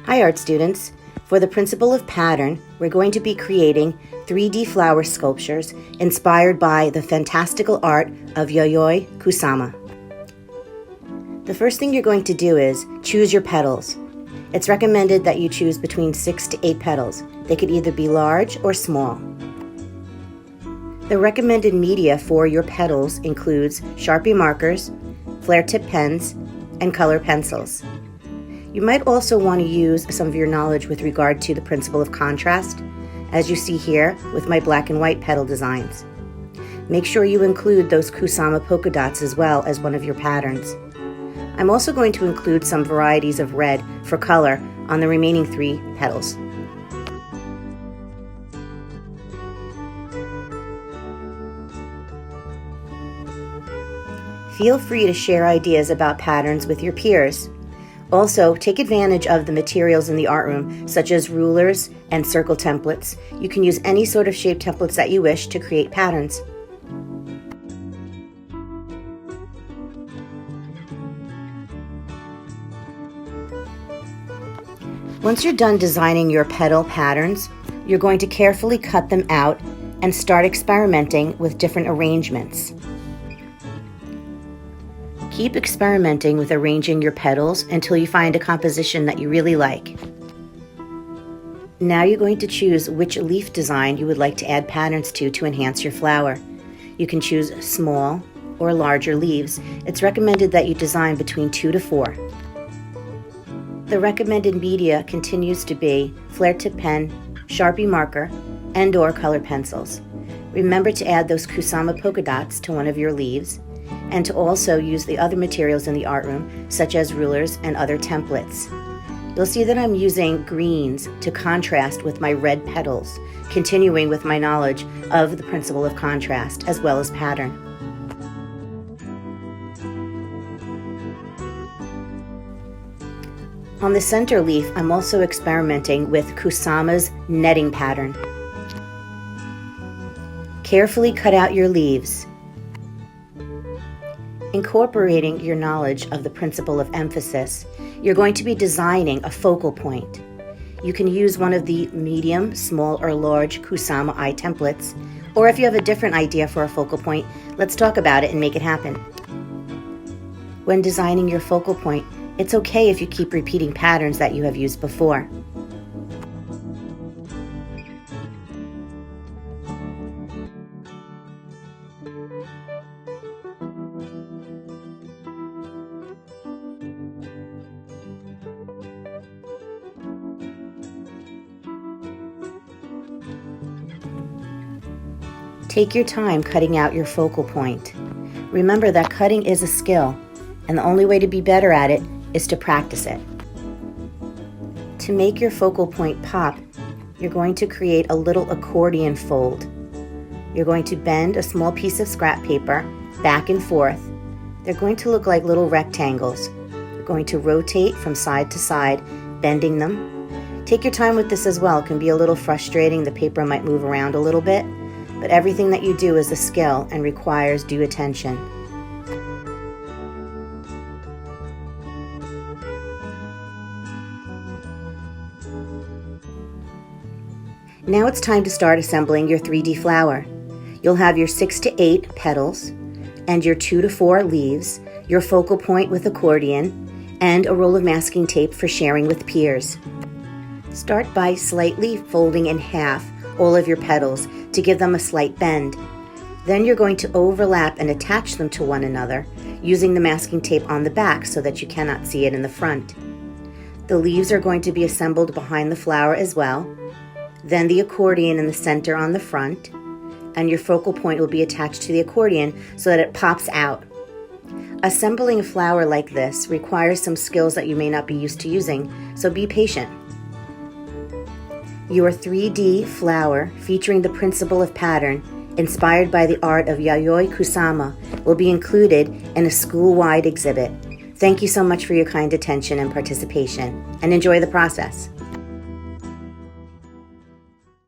Hi art students. For the principle of pattern, we're going to be creating 3D flower sculptures inspired by the fantastical art of Yayoi Kusama. The first thing you're going to do is choose your petals. It's recommended that you choose between 6 to 8 petals. They could either be large or small. The recommended media for your petals includes Sharpie markers, flare tip pens, and color pencils. You might also want to use some of your knowledge with regard to the principle of contrast, as you see here with my black and white petal designs. Make sure you include those Kusama polka dots as well as one of your patterns. I'm also going to include some varieties of red for color on the remaining 3 petals. Feel free to share ideas about patterns with your peers. Also, take advantage of the materials in the art room, such as rulers and circle templates. You can use any sort of shape templates that you wish to create patterns. Once you're done designing your petal patterns, you're going to carefully cut them out and start experimenting with different arrangements. Keep experimenting with arranging your petals until you find a composition that you really like. Now you're going to choose which leaf design you would like to add patterns to enhance your flower. You can choose small or larger leaves. It's recommended that you design between 2 to 4. The recommended media continues to be flare tip pen, Sharpie marker, and/or color pencils. Remember to add those Kusama polka dots to one of your leaves, and to also use the other materials in the art room, such as rulers and other templates. You'll see that I'm using greens to contrast with my red petals, continuing with my knowledge of the principle of contrast as well as pattern. On the center leaf, I'm also experimenting with Kusama's netting pattern. Carefully cut out your leaves. Incorporating your knowledge of the principle of emphasis, you're going to be designing a focal point. You can use one of the medium, small, or large Kusama eye templates, or if you have a different idea for a focal point, let's talk about it and make it happen. When designing your focal point, it's okay if you keep repeating patterns that you have used before. Take your time cutting out your focal point. Remember that cutting is a skill, and the only way to be better at it is to practice it. To make your focal point pop, you're going to create a little accordion fold. You're going to bend a small piece of scrap paper back and forth. They're going to look like little rectangles. You're going to rotate from side to side, bending them. Take your time with this as well. It can be a little frustrating. The paper might move around a little bit, but everything that you do is a skill and requires due attention. Now it's time to start assembling your 3D flower. You'll have your 6 to 8 petals and your 2 to 4 leaves, your focal point with accordion, and a roll of masking tape for sharing with peers. Start by slightly folding in half all of your petals to give them a slight bend. Then you're going to overlap and attach them to one another using the masking tape on the back so that you cannot see it in the front. The leaves are going to be assembled behind the flower as well. Then the accordion in the center on the front, and your focal point will be attached to the accordion so that it pops out. Assembling a flower like this requires some skills that you may not be used to using, so be patient. Your 3D flower, featuring the principle of pattern, inspired by the art of Yayoi Kusama, will be included in a school-wide exhibit. Thank you so much for your kind attention and participation, and enjoy the process.